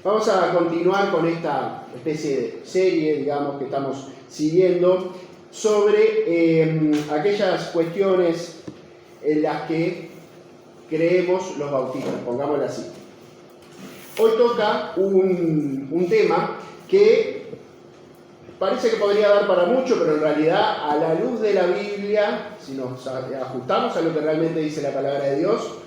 Vamos a continuar con esta especie de serie, digamos, que estamos siguiendo sobre aquellas cuestiones en las que creemos los bautistas, pongámoslo así. Hoy toca un tema que parece que podría dar para mucho, pero en realidad, a la luz de la Biblia, si nos ajustamos a lo que realmente dice la palabra de Dios,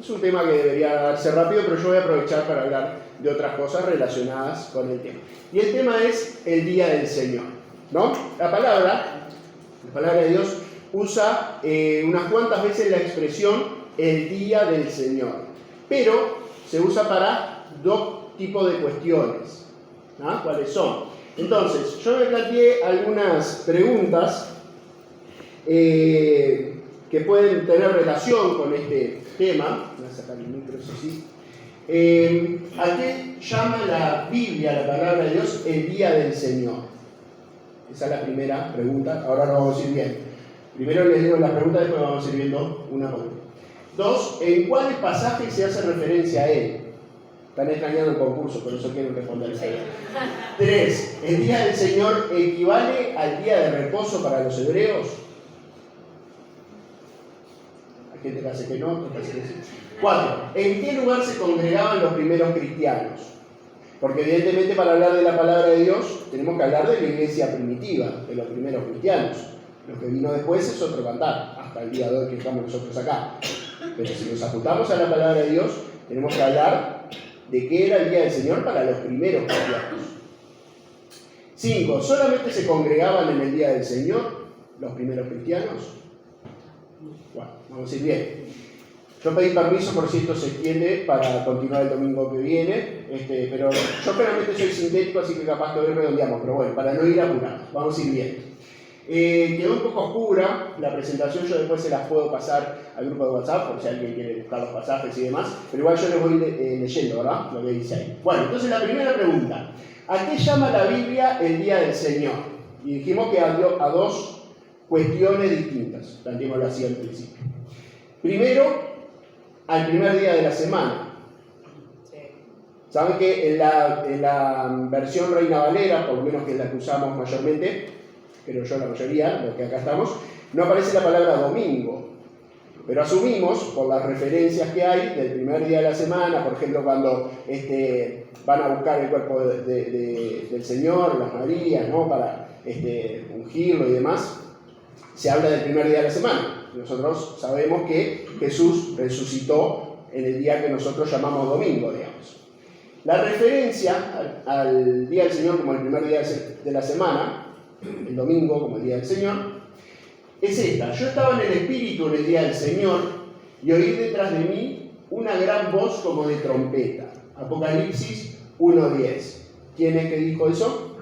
es un tema que debería darse rápido, pero yo voy a aprovechar para hablar de otras cosas relacionadas con el tema. Y el tema es el Día del Señor, ¿no? La palabra de Dios usa unas cuantas veces la expresión el Día del Señor, pero se usa para dos tipos de cuestiones, ¿no? ¿Cuáles son? Entonces, yo me planteé algunas preguntas que pueden tener relación con este tema. Voy a sacar el micro, sí. ¿A qué llama la Biblia, la palabra de Dios, el Día del Señor? Esa es la primera pregunta. Ahora lo vamos a ir bien. Primero les digo las preguntas, después vamos a ir viendo una por una. 2. ¿En cuáles pasajes se hace referencia a él? Están extrañando el concurso, por eso quieren responder. 3. ¿El Día del Señor equivale al día de reposo para los hebreos? Hay gente que hace que no, otra que hace que sí. 4. ¿En qué lugar se congregaban los primeros cristianos? Porque evidentemente para hablar de la palabra de Dios tenemos que hablar de la iglesia primitiva, de los primeros cristianos. Lo que vino después es otro cantar, hasta el día de hoy que estamos nosotros acá. Pero si nos apuntamos a la palabra de Dios, tenemos que hablar de qué era el Día del Señor para los primeros cristianos. 5. ¿Solamente se congregaban en el Día del Señor los primeros cristianos? Bueno, vamos a ir bien. Yo pedí permiso por si esto se extiende para continuar el domingo que viene, pero yo claramente soy sintético, así que capaz que hoy redondeamos, pero bueno, para no ir apurados, vamos a ir bien. Quedó un poco oscura la presentación, yo después se las puedo pasar al grupo de WhatsApp, por si alguien quiere buscar los pasajes y demás, pero igual yo les voy leyendo, ¿verdad? Lo que dice ahí. Bueno, entonces la primera pregunta, ¿a qué llama la Biblia el Día del Señor? Y dijimos que a dos cuestiones distintas, planteémoslo así al principio. Primero, al primer día de la semana. Saben que en la versión Reina Valera, por lo menos que es la que usamos mayormente, pero yo la mayoría, los que acá estamos, no aparece la palabra domingo. Pero asumimos, por las referencias que hay del primer día de la semana, por ejemplo, cuando van a buscar el cuerpo del Señor, las Marías, ¿no? Para ungirlo y demás, se habla del primer día de la semana. Nosotros sabemos que Jesús resucitó en el día que nosotros llamamos domingo, digamos. La referencia al Día del Señor como el primer día de la semana, el domingo como el Día del Señor, es esta. Yo estaba en el Espíritu en el Día del Señor y oí detrás de mí una gran voz como de trompeta. Apocalipsis 1:10. ¿Quién es que dijo eso?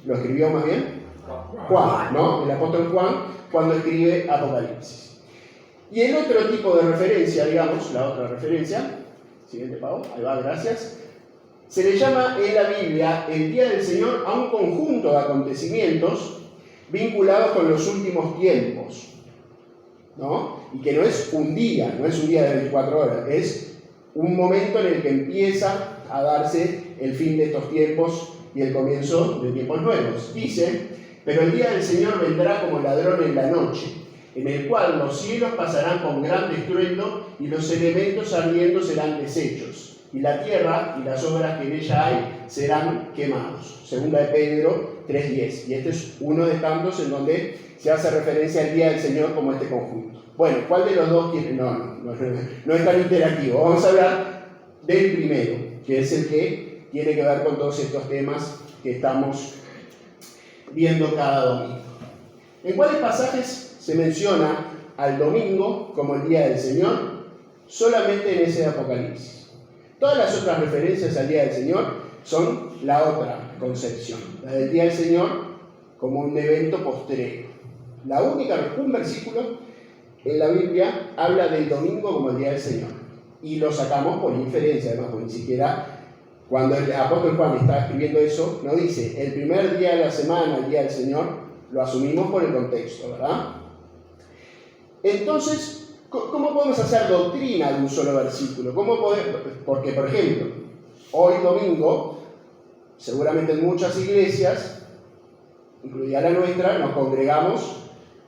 ¿Lo escribió más bien? Juan, ¿no? El apóstol Juan, cuando escribe Apocalipsis. Y el otro tipo de referencia, digamos, la otra referencia, siguiente Pau, ahí va, gracias, se le llama en la Biblia el Día del Señor a un conjunto de acontecimientos vinculados con los últimos tiempos, ¿no? Y que no es un día de 24 horas, es un momento en el que empieza a darse el fin de estos tiempos y el comienzo de tiempos nuevos. Dice: pero el día del Señor vendrá como ladrón en la noche, en el cual los cielos pasarán con gran estruendo y los elementos ardiendo serán deshechos, y la tierra y las obras que en ella hay serán quemados. Segunda de Pedro 3:10. Y este es uno de tantos en donde se hace referencia al día del Señor como este conjunto. Bueno, ¿cuál de los dos quiere? No es tan interactivo. Vamos a hablar del primero, que es el que tiene que ver con todos estos temas que estamos viendo cada domingo. ¿En cuáles pasajes se menciona al domingo como el Día del Señor? Solamente en ese de Apocalipsis. Todas las otras referencias al Día del Señor son la otra concepción, la del Día del Señor como un evento postrero. Un versículo en la Biblia habla del domingo como el Día del Señor, y lo sacamos por inferencia, además, porque ni siquiera cuando el apóstol Juan está escribiendo eso, no dice el primer día de la semana, el Día del Señor, lo asumimos por el contexto, ¿verdad? Entonces, ¿cómo podemos hacer doctrina de un solo versículo? Porque, por ejemplo, hoy domingo, seguramente en muchas iglesias, incluida la nuestra, nos congregamos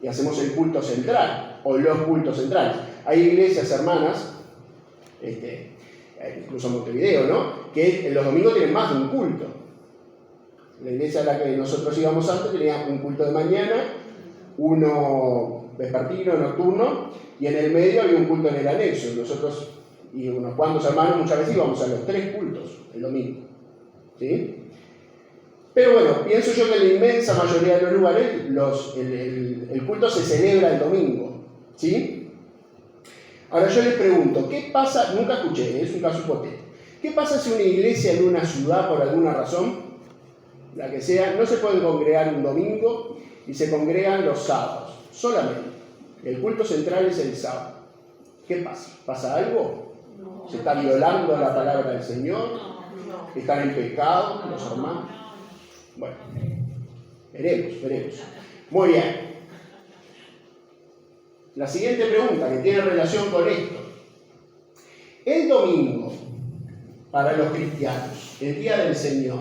y hacemos el culto central, o los cultos centrales. Hay iglesias hermanas, incluso en Montevideo, ¿no?, que en los domingos tienen más de un culto. La iglesia a la que nosotros íbamos antes tenía un culto de mañana, uno vespertino, nocturno, y en el medio había un culto en el anexo. Nosotros y unos cuantos hermanos muchas veces íbamos a los 3 cultos el domingo, ¿sí? Pero bueno, pienso yo que en la inmensa mayoría de los lugares el culto se celebra el domingo, ¿sí? Ahora yo les pregunto, ¿qué pasa? Nunca escuché, es un caso hipotético. ¿Qué pasa si una iglesia en una ciudad, por alguna razón, la que sea, no se pueden congregar un domingo y se congregan los sábados, solamente? El culto central es el sábado. ¿Qué pasa? ¿Pasa algo? ¿Se está violando la palabra del Señor? ¿Están en pecado los hermanos? Bueno, veremos. Muy bien. La siguiente pregunta que tiene relación con esto. El domingo, para los cristianos, el día del Señor,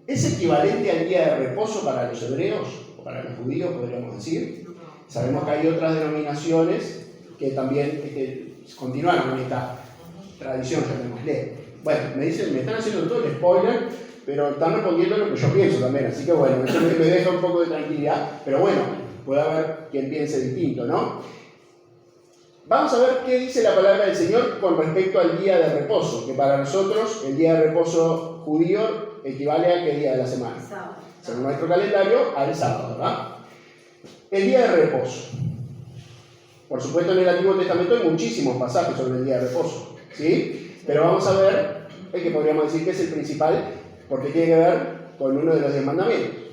¿es equivalente al día de reposo para los hebreos o para los judíos, podríamos decir? Sabemos que hay otras denominaciones que también continuaron con esta tradición, llamémosle. Bueno, me están haciendo todo el spoiler, pero están respondiendo lo que yo pienso también, así que bueno, eso me deja un poco de tranquilidad, pero bueno, puede haber quien piense distinto, ¿no? Vamos a ver qué dice la palabra del Señor con respecto al día de reposo, que para nosotros el día de reposo judío equivale a qué día de la semana. Según nuestro calendario, al sábado, ¿verdad? El día de reposo. Por supuesto, en el Antiguo Testamento hay muchísimos pasajes sobre el día de reposo, ¿sí? Pero vamos a ver el que podríamos decir que es el principal, porque tiene que ver con uno de los 10 mandamientos.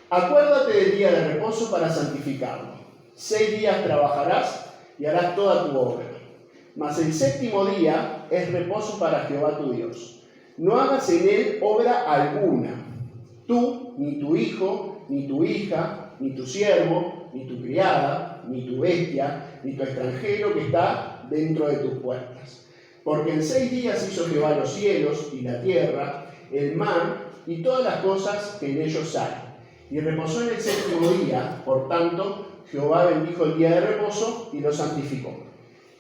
Acuérdate del día de reposo para santificarlo. 6 días trabajarás y harás toda tu obra. Mas el 7º día es reposo para Jehová tu Dios. No hagas en él obra alguna. Tú, ni tu hijo, ni tu hija, ni tu siervo, ni tu criada, ni tu bestia, ni tu extranjero que está dentro de tus puertas. Porque en 6 días hizo Jehová los cielos y la tierra, el mar y todas las cosas que en ellos hay. Y reposó en el 7º día, por tanto, Jehová bendijo el día de reposo y lo santificó.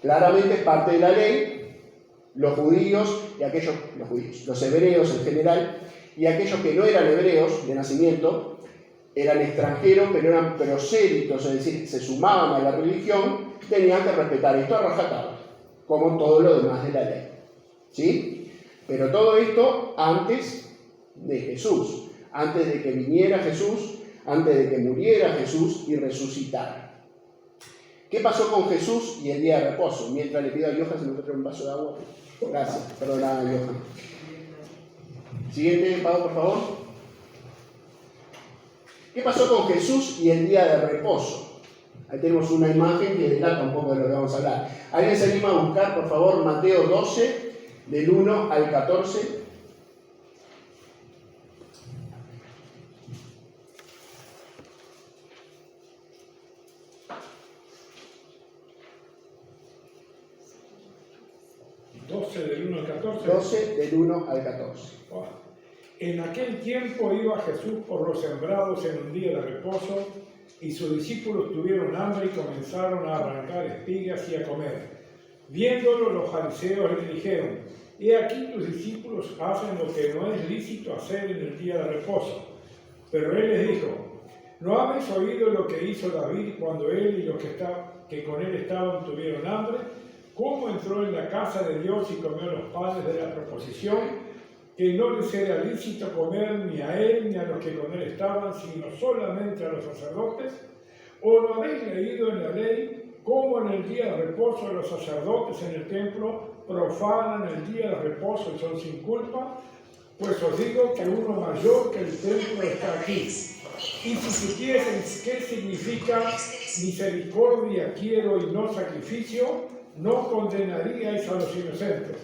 Claramente es parte de la ley, los judíos y los hebreos en general, y aquellos que no eran hebreos de nacimiento, eran extranjeros, pero eran prosélitos, es decir, se sumaban a la religión, tenían que respetar esto a rajatabla, como todo lo demás de la ley. ¿Sí? Pero todo esto antes de Jesús, antes de que viniera Jesús, antes de que muriera Jesús y resucitara. ¿Qué pasó con Jesús y el día de reposo? Mientras le pido a Johan, se me trae un vaso de agua. Gracias, perdona, Johan. Siguiente, Pablo, por favor. ¿Qué pasó con Jesús y el día de reposo? Ahí tenemos una imagen que delata un poco de lo que vamos a hablar. ¿Alguien se anima a buscar, por favor, Mateo 12, del 1 al 14? ¿12 del 1 al 14? 12 del 1 al 14. En aquel tiempo iba Jesús por los sembrados en un día de reposo, y sus discípulos tuvieron hambre y comenzaron a arrancar espigas y a comer. Viéndolo, los fariseos le dijeron: he aquí tus discípulos hacen lo que no es lícito hacer en el día de reposo. Pero él les dijo: ¿no habéis oído lo que hizo David cuando él y los que con él estaban tuvieron hambre? ¿Cómo entró en la casa de Dios y comió los panes de la proposición? Que no les era lícito comer ni a él ni a los que con él estaban, sino solamente a los sacerdotes. ¿O no habéis leído en la ley cómo en el día de reposo los sacerdotes en el templo profanan el día de reposo y son sin culpa? Pues os digo que uno mayor que el templo está aquí. Y si supiesen qué significa misericordia quiero y no sacrificio, no condenaríais a los inocentes,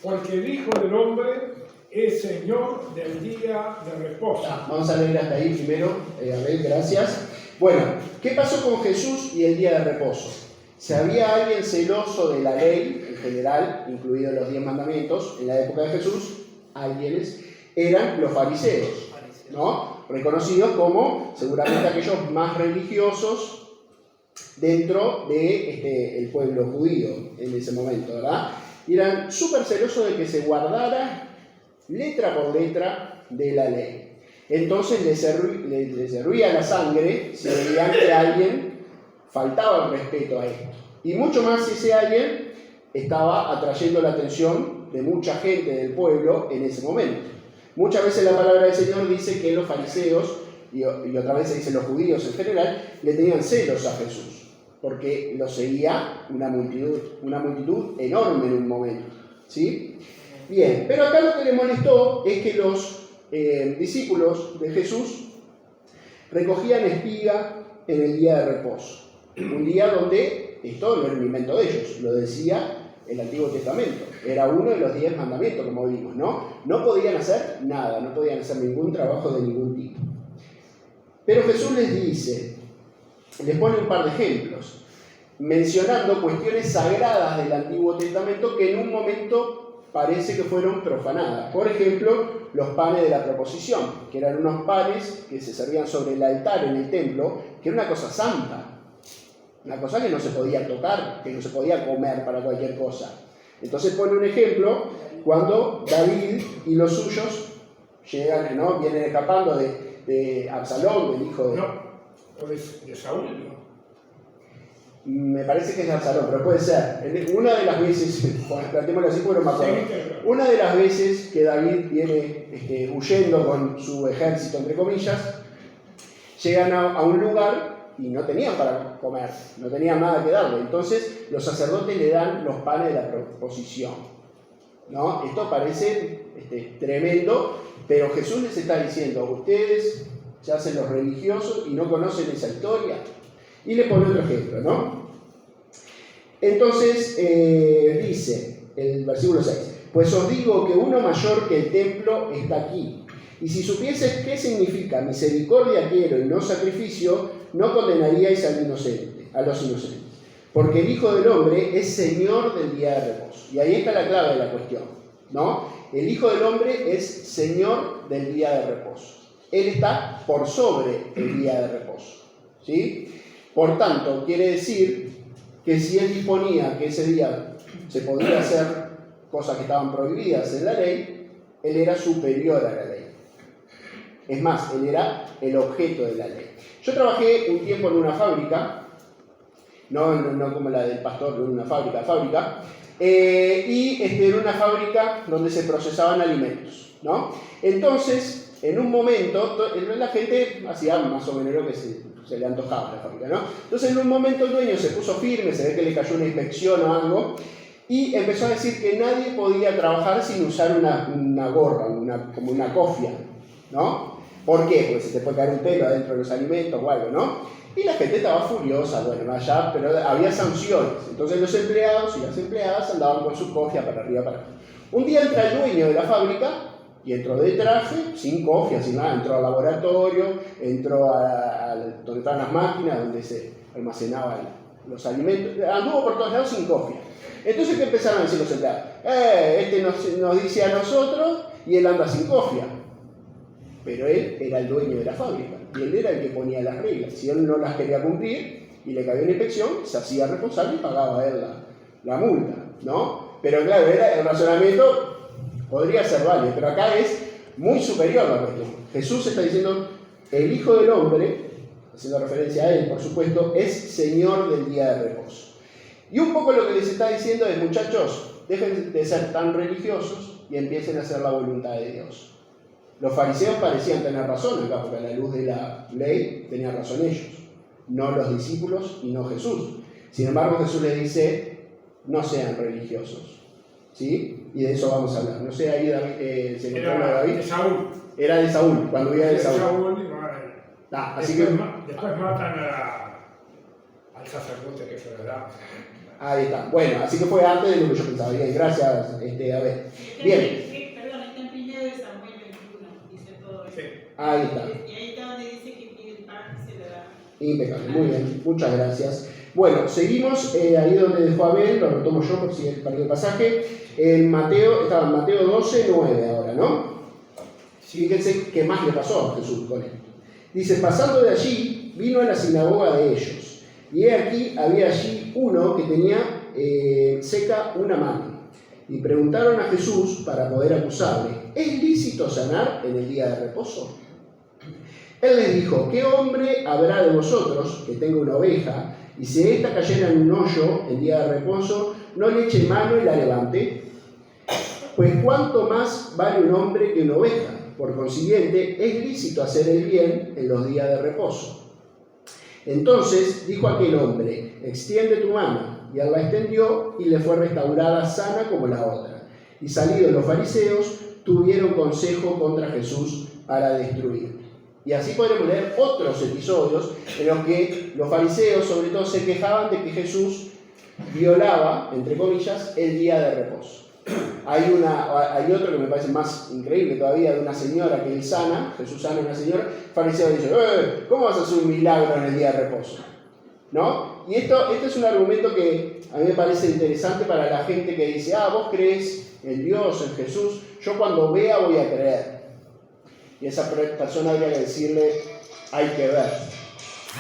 porque el Hijo del Hombre es Señor del día de reposo. Vamos a leer hasta ahí primero. Abel, gracias. Bueno, ¿qué pasó con Jesús y el día de reposo? Si había alguien celoso de la ley en general, incluidos los 10 mandamientos, en la época de Jesús, eran los fariseos, ¿no? Reconocidos como seguramente aquellos más religiosos dentro del pueblo judío en ese momento, ¿verdad? Y eran súper celosos de que se guardara letra por letra de la ley. Entonces les hervía la sangre si veían que alguien faltaba el respeto a esto. Y mucho más si ese alguien estaba atrayendo la atención de mucha gente del pueblo en ese momento. Muchas veces la palabra del Señor dice que los fariseos, y otra vez se dice los judíos en general, le tenían celos a Jesús, porque lo seguía una multitud enorme en un momento, ¿sí? Bien, pero acá lo que le molestó es que los discípulos de Jesús recogían espiga en el día de reposo, un día donde esto no era un invento de ellos, lo decía el Antiguo Testamento, era uno de los 10 mandamientos, como vimos, ¿no? No podían hacer nada, no podían hacer ningún trabajo de ningún tipo. Pero Jesús les pone un par de ejemplos, mencionando cuestiones sagradas del Antiguo Testamento que en un momento parece que fueron profanadas. Por ejemplo, los panes de la proposición, que eran unos panes que se servían sobre el altar en el templo, que era una cosa santa, una cosa que no se podía tocar, que no se podía comer para cualquier cosa. Entonces pone un ejemplo cuando David y los suyos llegan, ¿no? Vienen escapando de Absalón, del hijo de... No, o de Saúl, ¿no? Me parece que es de Absalón, pero puede ser. Una de las veces, planteémoslo así porque no me acuerdo, una de las veces que David viene huyendo con su ejército, entre comillas, llegan a un lugar y no tenían para comer, no tenían nada que darle. Entonces los sacerdotes le dan los panes de la proposición, ¿no? Esto parece tremendo, pero Jesús les está diciendo, ustedes se hacen los religiosos y no conocen esa historia. Y le pone otro ejemplo, ¿no? Entonces dice el versículo 6, pues os digo que uno mayor que el templo está aquí. Y si supieses qué significa misericordia quiero y no sacrificio, no condenaríais a los inocentes. Porque el Hijo del Hombre es Señor del día de reposo. Y ahí está la clave de la cuestión, ¿no? El Hijo del Hombre es Señor del día de reposo. Él está por sobre el día de reposo, ¿sí? Por tanto, quiere decir que si Él disponía que ese día se podía hacer cosas que estaban prohibidas en la ley, Él era superior a la ley. Es más, Él era el objeto de la ley. Yo trabajé un tiempo en una fábrica, no como la del pastor, en una fábrica, y era una fábrica donde se procesaban alimentos, ¿no? Entonces, en un momento, la gente hacía más o menos lo que se le antojaba a la fábrica, ¿no? Entonces, en un momento el dueño se puso firme, se ve que le cayó una inspección o algo, y empezó a decir que nadie podía trabajar sin usar una gorra, como una cofia, ¿no? ¿Por qué? Porque se te puede caer un pelo adentro de los alimentos o algo, ¿no? Y la gente estaba furiosa, bueno, allá, pero había sanciones. Entonces los empleados y las empleadas andaban con su cofia para arriba, para abajo. Un día entra el dueño de la fábrica y entró de traje, sin cofia, sin nada. Entró al laboratorio, entró a donde estaban las máquinas, donde se almacenaban los alimentos. Anduvo por todos lados sin cofia. Entonces, ¿qué empezaron a decir los empleados? Este nos dice a nosotros y él anda sin cofia. Pero él era el dueño de la fábrica y él era el que ponía las reglas. Si él no las quería cumplir y le cabía una inspección, se hacía responsable y pagaba él la multa, ¿no? Pero claro, el razonamiento podría ser válido, pero acá es muy superior la cuestión. Jesús está diciendo, el Hijo del Hombre, haciendo referencia a él, por supuesto, es Señor del día de reposo. Y un poco lo que les está diciendo es, muchachos, dejen de ser tan religiosos y empiecen a hacer la voluntad de Dios. Los fariseos parecían tener razón acá, porque a la luz de la ley tenían razón ellos, no los discípulos y no Jesús. Sin embargo, Jesús les dice, no sean religiosos, ¿sí? Y de eso vamos a hablar. No sé, ahí David, se encontró a David. De Saúl. Era de Saúl, cuando vivía de Saúl. Así después matan al sacerdote que se le da. Ahí está. Bueno, así que fue antes de lo que yo pensaba. Bien, gracias, a ver. Bien. Ahí está. Y ahí está donde dice que pide el pan y se le da. Impecable, muy bien, muchas gracias. Bueno, seguimos ahí donde dejó Abel, lo retomo yo por si perdió el pasaje. Estaba en Mateo 12, 9 ahora, ¿no? Fíjense qué más le pasó a Jesús con él. Dice, pasando de allí, vino a la sinagoga de ellos. Y he aquí, había allí uno que tenía seca una mano. Y preguntaron a Jesús para poder acusarle, ¿es lícito sanar en el día de reposo? Él les dijo, ¿qué hombre habrá de vosotros que tenga una oveja, y si ésta cayera en un hoyo en día de reposo, no le eche mano y la levante? Pues cuánto más vale un hombre que una oveja. Por consiguiente, es lícito hacer el bien en los días de reposo. Entonces dijo aquel hombre, extiende tu mano. Y él la extendió y le fue restaurada sana como la otra. Y salidos los fariseos, tuvieron consejo contra Jesús para destruirle. Y así podremos leer otros episodios en los que los fariseos sobre todo se quejaban de que Jesús violaba, entre comillas, el día de reposo. Hay otro que me parece más increíble todavía, de una señora que él sana, Jesús sana a una señora, el fariseo dice, ¿cómo vas a hacer un milagro en el día de reposo? ¿No? Y esto es un argumento que a mí me parece interesante para la gente que dice, vos crees en Dios, en Jesús, yo cuando vea voy a creer. Y a esa persona habría que decirle, hay que ver.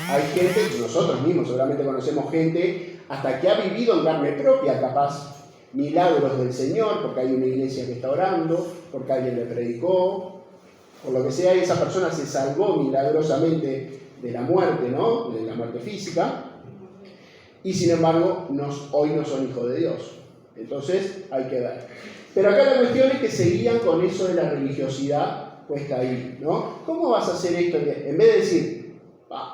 Hay gente, nosotros mismos seguramente conocemos gente, hasta que ha vivido en carne propia, capaz, milagros del Señor, porque hay una iglesia que está orando, porque alguien le predicó, por lo que sea, y esa persona se salvó milagrosamente de la muerte, ¿no? De la muerte física, y sin embargo hoy no son hijos de Dios. Entonces hay que ver. Pero acá la cuestión es que seguían con eso de la religiosidad puesta ahí, ¿no? ¿Cómo vas a hacer esto? En vez de decir,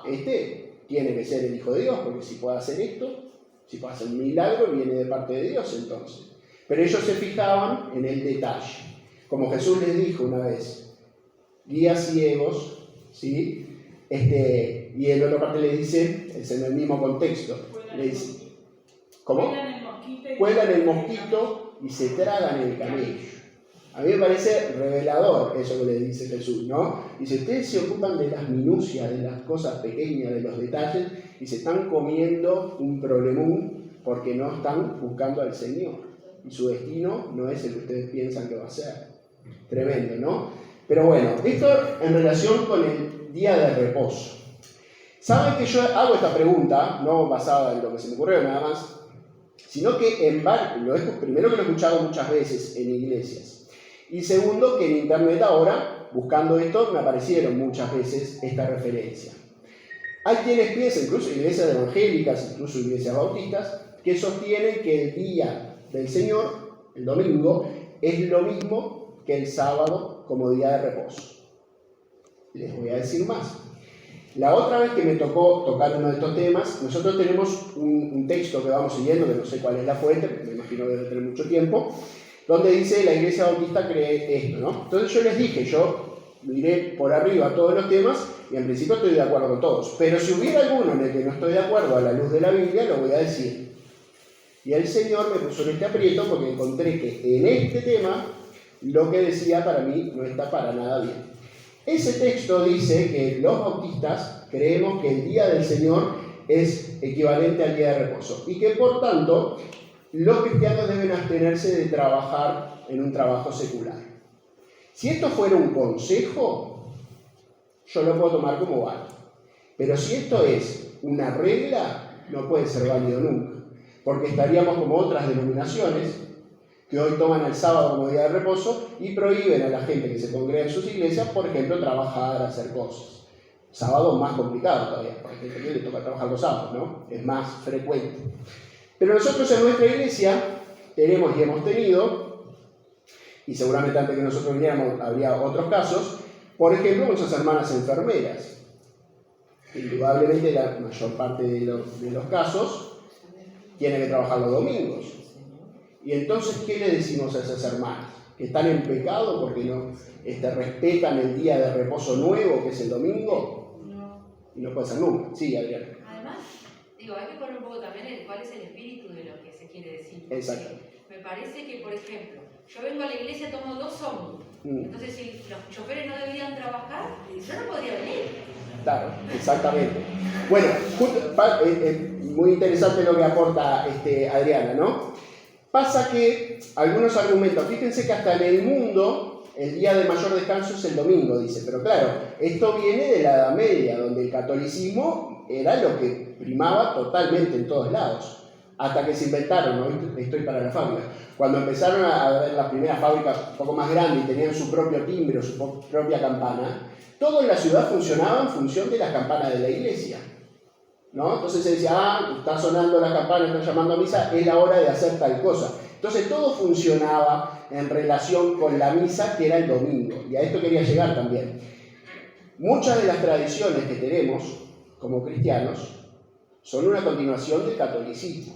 este tiene que ser el hijo de Dios, porque si puede hacer esto, si puede hacer un milagro, viene de parte de Dios entonces. Pero ellos se fijaban en el detalle. Como Jesús les dijo una vez, guías ciegos, ¿sí? Y en otra parte le dice, es en el mismo contexto, le dice, ¿cómo? Cuelan el mosquito y se tragan el camello. A mí me parece revelador eso que le dice Jesús, ¿no? Dice, ustedes se ocupan de las minucias, de las cosas pequeñas, de los detalles, y se están comiendo un problemón porque no están buscando al Señor. Y su destino no es el que ustedes piensan que va a ser. Tremendo, ¿no? Pero bueno, esto en relación con el día de reposo. ¿Saben que yo hago esta pregunta, no basada en lo que se me ocurrió nada más, sino que primero que lo he escuchado muchas veces en iglesias, y segundo que en internet ahora, buscando esto, me aparecieron muchas veces esta referencia. Hay quienes piensan, incluso iglesias evangélicas, incluso iglesias bautistas, que sostienen que el día del Señor, el domingo, es lo mismo que el sábado como día de reposo. Les voy a decir más. La otra vez que me tocó tocar uno de estos temas, nosotros tenemos un texto que vamos siguiendo, que no sé cuál es la fuente, me imagino que debe tener mucho tiempo, donde dice la iglesia bautista cree esto, ¿no? Entonces yo les dije, yo miré por arriba todos los temas y en principio estoy de acuerdo con todos, pero si hubiera alguno en el que no estoy de acuerdo a la luz de la Biblia, lo voy a decir. Y el Señor me puso en este aprieto porque encontré que en este tema lo que decía para mí no está para nada bien. Ese texto dice que los bautistas creemos que el día del Señor es equivalente al día de reposo y que por tanto los cristianos deben abstenerse de trabajar en un trabajo secular. Si esto fuera un consejo, yo lo puedo tomar como válido. Pero si esto es una regla, no puede ser válido nunca, porque estaríamos como otras denominaciones que hoy toman el sábado como día de reposo y prohíben a la gente que se congrega en sus iglesias, por ejemplo, trabajar, hacer cosas. Sábado más complicado todavía, porque hay gente que le toca trabajar los sábados, ¿no? Es más frecuente. Pero nosotros en nuestra iglesia tenemos y hemos tenido, y seguramente antes que nosotros viniéramos habría otros casos, por ejemplo, nuestras hermanas enfermeras. Indudablemente la mayor parte de los casos tienen que trabajar los domingos. Y entonces, ¿qué le decimos a esas hermanas? ¿Que están en pecado porque no respetan el día de reposo nuevo, que es el domingo? No. Y no puede ser nunca. Sí, Adriana. Además, hay que poner un poco también cuál es el espíritu de lo que se quiere decir. Exacto. Me parece que, por ejemplo, yo vengo a la iglesia, tomo 2 ómnibus. Entonces, si los choferes no deberían trabajar, yo no podría venir. Claro, exactamente. Bueno, muy interesante lo que aporta Adriana, ¿no? Pasa que algunos argumentos, fíjense que hasta en el mundo el día de mayor descanso es el domingo, dice, pero claro, esto viene de la Edad Media, donde el catolicismo era lo que primaba totalmente en todos lados, hasta que se inventaron, ¿no? Estoy para la fábrica. Cuando empezaron a ver las primeras fábricas un poco más grandes y tenían su propio timbre o su propia campana, todo en la ciudad funcionaba en función de las campanas de la iglesia, ¿no? Entonces se decía, está sonando la campana, está llamando a misa, es la hora de hacer tal cosa. Entonces todo funcionaba en relación con la misa, que era el domingo, y a esto quería llegar también. Muchas de las tradiciones que tenemos como cristianos son una continuación del catolicismo,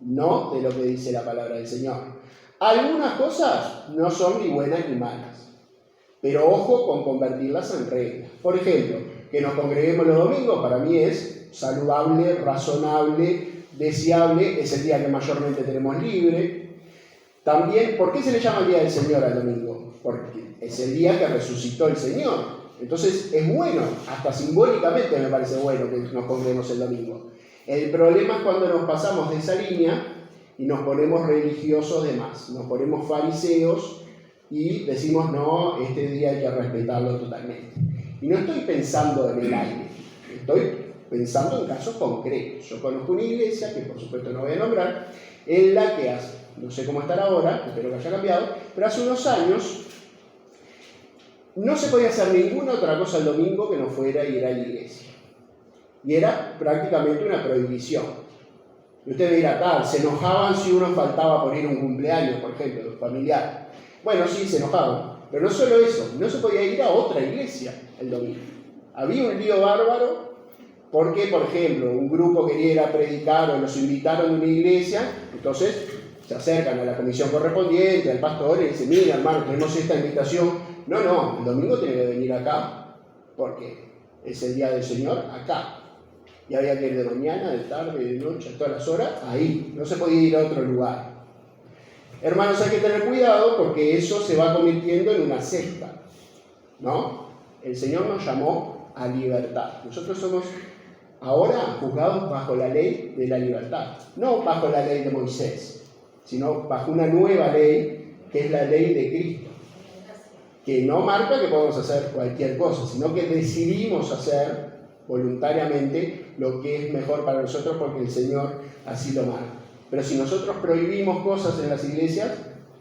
no de lo que dice la palabra del Señor. Algunas cosas no son ni buenas ni malas, pero ojo con convertirlas en reglas. Por ejemplo, que nos congreguemos los domingos, para mí es saludable, razonable, deseable, es el día que mayormente tenemos libre. También, ¿por qué se le llama el Día del Señor al domingo? Porque es el día que resucitó el Señor. Entonces es bueno, hasta simbólicamente me parece bueno que nos congreguemos el domingo. El problema es cuando nos pasamos de esa línea y nos ponemos religiosos de más, nos ponemos fariseos y decimos, no, este día hay que respetarlo totalmente. Y no estoy pensando en el aire, estoy pensando en casos concretos. Yo conozco una iglesia, que por supuesto no voy a nombrar, en la que hace, no sé cómo estará ahora, espero que haya cambiado, pero hace unos años no se podía hacer ninguna otra cosa el domingo que no fuera ir a la iglesia. Y era prácticamente una prohibición. Y usted me dirá, tal, se enojaban si uno faltaba por ir a un cumpleaños, por ejemplo, familiar. Bueno, sí, se enojaban. Pero no solo eso, no se podía ir a otra iglesia el domingo. Había un lío bárbaro porque, por ejemplo, un grupo quería ir a predicar o los invitaron a una iglesia, entonces se acercan a la comisión correspondiente, al pastor, y dicen, mira hermano, tenemos esta invitación. No, el domingo tiene que venir acá, porque es el día del Señor acá. Y había que ir de mañana, de tarde, de noche, a todas las horas, ahí. No se podía ir a otro lugar. Hermanos, hay que tener cuidado porque eso se va convirtiendo en una secta, ¿no? El Señor nos llamó a libertad. Nosotros somos ahora juzgados bajo la ley de la libertad, no bajo la ley de Moisés, sino bajo una nueva ley que es la ley de Cristo, que no marca que podemos hacer cualquier cosa, sino que decidimos hacer voluntariamente lo que es mejor para nosotros porque el Señor así lo marca. Pero si nosotros prohibimos cosas en las iglesias,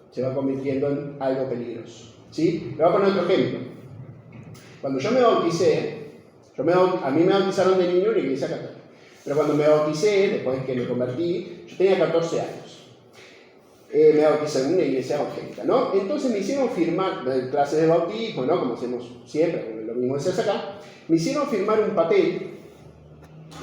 se va convirtiendo en algo peligroso, ¿sí? Le voy a poner otro ejemplo. Cuando yo me bauticé, a mí me bautizaron de niño en la iglesia católica, pero cuando me bauticé, después que me convertí, yo tenía 14 años. Me bauticé en una iglesia evangélica, ¿no? Entonces me hicieron firmar clases de bautismo, ¿no? Como hacemos siempre, lo mismo que se hace acá. Me hicieron firmar un papel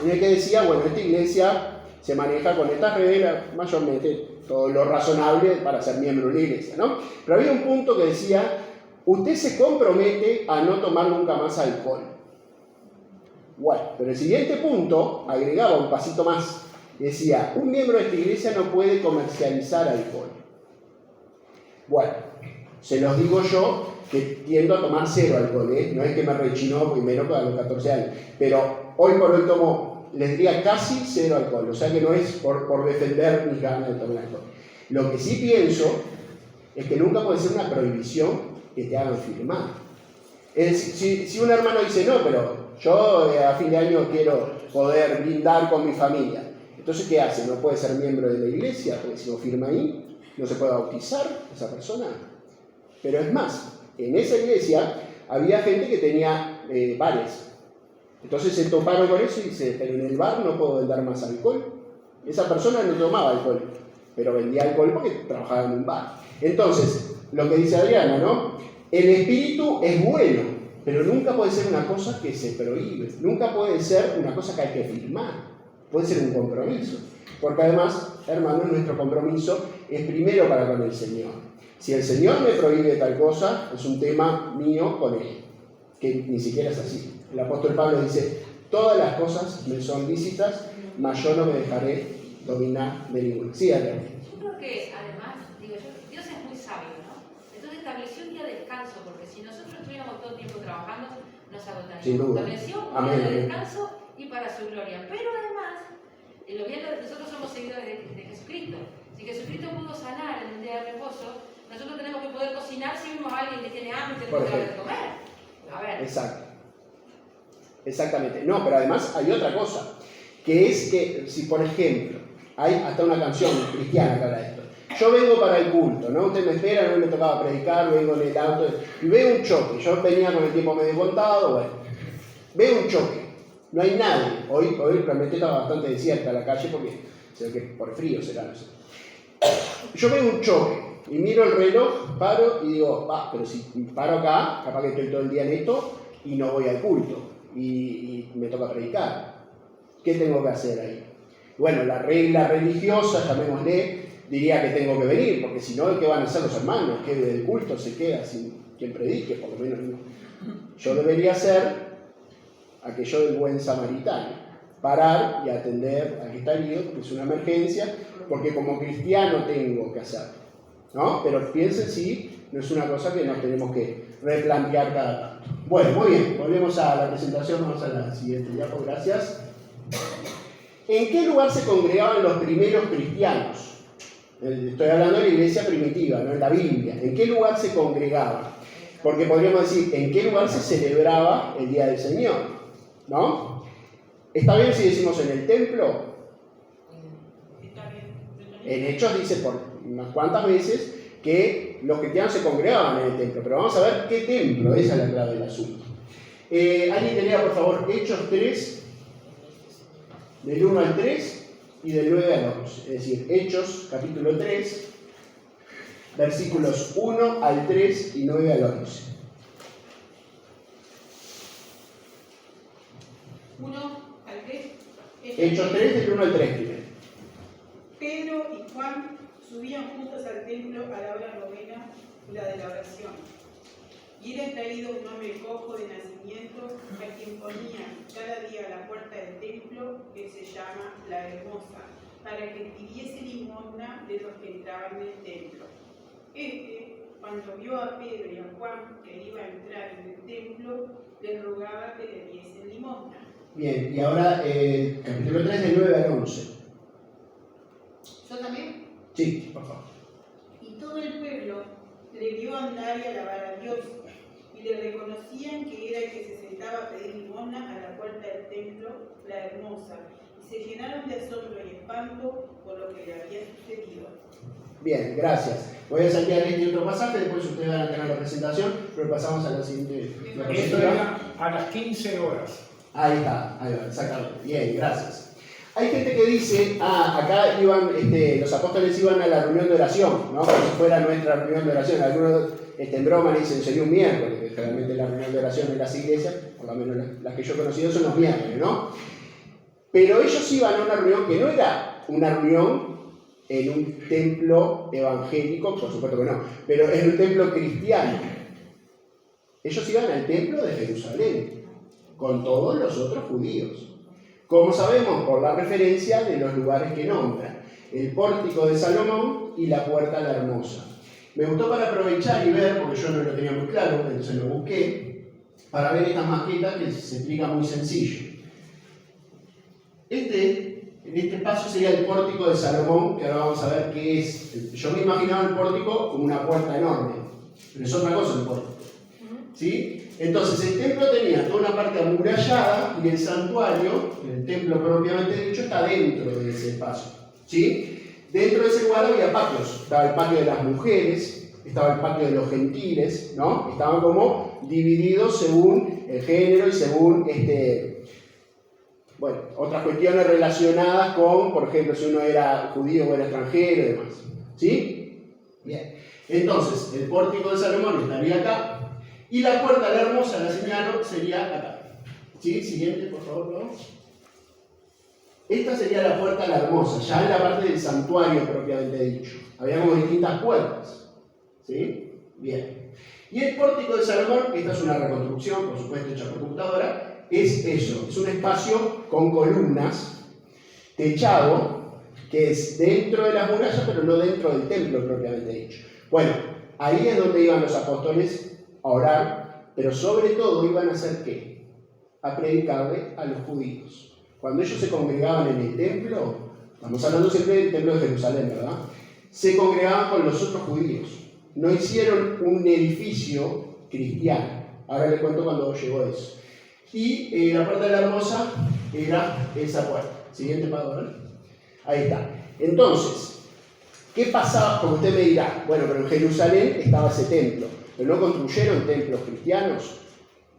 en el que decía, bueno, esta iglesia se maneja con estas reglas, mayormente todo lo razonable para ser miembro de una iglesia, ¿no? Pero había un punto que decía, usted se compromete a no tomar nunca más alcohol. Bueno, pero el siguiente punto agregaba un pasito más. Decía, un miembro de esta iglesia no puede comercializar alcohol. Bueno, se los digo yo que tiendo a tomar cero alcohol, ¿eh? No es que me rechinó primero a los 14 años, pero hoy por hoy tomo, les diría casi cero alcohol, o sea que no es por defender mis ganas de tomar alcohol. Lo que sí pienso es que nunca puede ser una prohibición que te hagan firmar. Es decir, si un hermano dice, no, pero yo a fin de año quiero poder brindar con mi familia, entonces ¿qué hace? ¿No puede ser miembro de la iglesia? Porque si no firma ahí, no se puede bautizar esa persona. Pero es más, en esa iglesia había gente que tenía bares. Entonces se toparon con eso y dice, pero en el bar no puedo vender más alcohol. Esa persona no tomaba alcohol, pero vendía alcohol porque trabajaba en un bar. Entonces, lo que dice Adriana, ¿no? El espíritu es bueno, pero nunca puede ser una cosa que se prohíbe. Nunca puede ser una cosa que hay que firmar. Puede ser un compromiso. Porque además, hermanos, nuestro compromiso es primero para con el Señor. Si el Señor me prohíbe tal cosa, es un tema mío con Él, que ni siquiera es así. El apóstol Pablo dice, todas las cosas me son lícitas, mas yo no me dejaré dominar de ninguna. Sí, Adriana. Yo creo que además, digo yo, Dios es muy sabio, ¿no? Entonces estableció un día de descanso, porque si nosotros estuviéramos todo el tiempo trabajando, nos agotaríamos. Sin duda. Estableció un día de descanso y para su gloria. Pero además En lo bien, nosotros somos seguidores de Jesucristo. Si Jesucristo pudo sanar en un día de reposo, nosotros tenemos que poder cocinar si vemos a alguien que tiene hambre y tenemos que darle de comer. A ver. Exacto. Exactamente. No, pero además hay otra cosa, que es que si, por ejemplo, hay hasta una canción cristiana que habla de esto. Yo vengo para el culto, ¿no? Usted me espera, no me tocaba predicar, vengo en el auto y veo un choque. Yo venía con el tiempo medio contado, bueno. Veo un choque. No hay nadie. Hoy realmente está bastante desierta la calle porque se ve que por frío será, no sé. Yo veo un choque y miro el reloj, paro y digo, pero si paro acá, capaz que estoy todo el día en esto y no voy al culto y me toca predicar. ¿Qué tengo que hacer ahí? Bueno, la regla religiosa, llamémosle, diría que tengo que venir, porque si no, ¿qué van a hacer los hermanos? Que del culto se queda sin quien predique, por lo menos no. Yo debería ser aquello del buen samaritano, parar y atender al que está herido, porque es una emergencia, porque como cristiano tengo que hacerlo, ¿no? Pero piensen si no es una cosa que nos tenemos que replantear cada tanto. Bueno, muy bien, volvemos a la presentación, vamos a la siguiente diapo, gracias. ¿En qué lugar se congregaban los primeros cristianos? Estoy hablando de la iglesia primitiva, no en la Biblia. ¿En qué lugar se congregaban? Porque podríamos decir, ¿en qué lugar se celebraba el Día del Señor? ¿No? ¿Está bien si decimos en el templo? Está bien. En Hechos dice por unas cuantas veces que los cristianos se congregaban en el templo, pero vamos a ver qué templo, esa es la clave del asunto. ¿Alguien te lea, por favor, Hechos 3, del 1 al 3 y del 9 al 11? Es decir, Hechos, capítulo 3, versículos 1 al 3 y 9 al 11. 1 al 3. Hechos 3, del 1 al 3 primero. Pedro y Juan subían juntos al templo a la hora novena, la de la oración. Y era traído un hombre cojo de nacimiento, a quien ponían cada día a la puerta del templo, que se llama La Hermosa, para que pidiese limosna de los que entraban en el templo. Cuando vio a Pedro y a Juan que iba a entrar en el templo, les rogaba que le diesen limosna. Bien, y ahora capítulo 3, del 9 al 11. ¿Yo también? Sí, por favor. Y todo el pueblo le vio andar y alabar a Dios, y le reconocían que era el que se sentaba a pedir limosna a la puerta del templo, La Hermosa, y se llenaron de asombro y espanto por lo que le había sucedido. Bien, gracias. Voy a saltear este otro pasaje, después ustedes van a tener la presentación, pero pasamos a la siguiente Esto diapositiva. era a las 15 horas. Ahí está, ahí va, exactamente. Bien, gracias. Hay gente que dice, acá iban, los apóstoles iban a la reunión de oración, ¿no? Como si fuera nuestra reunión de oración. Algunos en broma le dicen, sería un miércoles, que generalmente la reunión de oración en las iglesias, por lo menos las que yo he conocido, son los miércoles, ¿no? Pero ellos iban a una reunión que no era una reunión en un templo evangélico, por supuesto que no, pero en un templo cristiano. Ellos iban al templo de Jerusalén, con todos los otros judíos. Como sabemos por la referencia de los lugares que nombran, el pórtico de Salomón y la puerta la Hermosa. Me gustó para aprovechar y ver, porque yo no lo tenía muy claro, entonces lo busqué, para ver estas maquetas que se explica muy sencillo. En este paso sería el pórtico de Salomón, que ahora vamos a ver qué es. Yo me imaginaba el pórtico como una puerta enorme, pero es otra cosa el pórtico. ¿Sí? Entonces el templo tenía toda una parte amurallada y el santuario, el templo propiamente dicho, está dentro de ese espacio. ¿Sí? Dentro de ese lugar había patios. Estaba el patio de las mujeres, estaba el patio de los gentiles, ¿no? Estaban como divididos según el género y según otras cuestiones relacionadas con, por ejemplo, si uno era judío o era extranjero y demás. ¿Sí? Bien. Entonces, el pórtico de Salomón estaría acá. Y la puerta la Hermosa, la señalo, sería acá. ¿Sí? Siguiente, por favor, vamos. Esta sería la puerta la Hermosa, ya en la parte del santuario propiamente dicho. Habíamos distintas puertas. ¿Sí? Bien. Y el pórtico de Salomón, esta es una reconstrucción, por supuesto, hecha por computadora, es eso, es un espacio con columnas, techado, que es dentro de las murallas, pero no dentro del templo propiamente dicho. Bueno, ahí es donde iban los apóstoles a orar, pero sobre todo iban a hacer ¿qué? A predicarle a los judíos. Cuando ellos se congregaban en el templo, estamos hablando siempre del templo de Jerusalén, ¿verdad? Se congregaban con los otros judíos. No hicieron un edificio cristiano. Ahora les cuento cuando llegó eso. Y la puerta de la hermosa era esa puerta. Siguiente pago, ahí está. Entonces, ¿qué pasaba? Como usted me dirá, bueno, pero en Jerusalén estaba ese templo, pero no construyeron templos cristianos.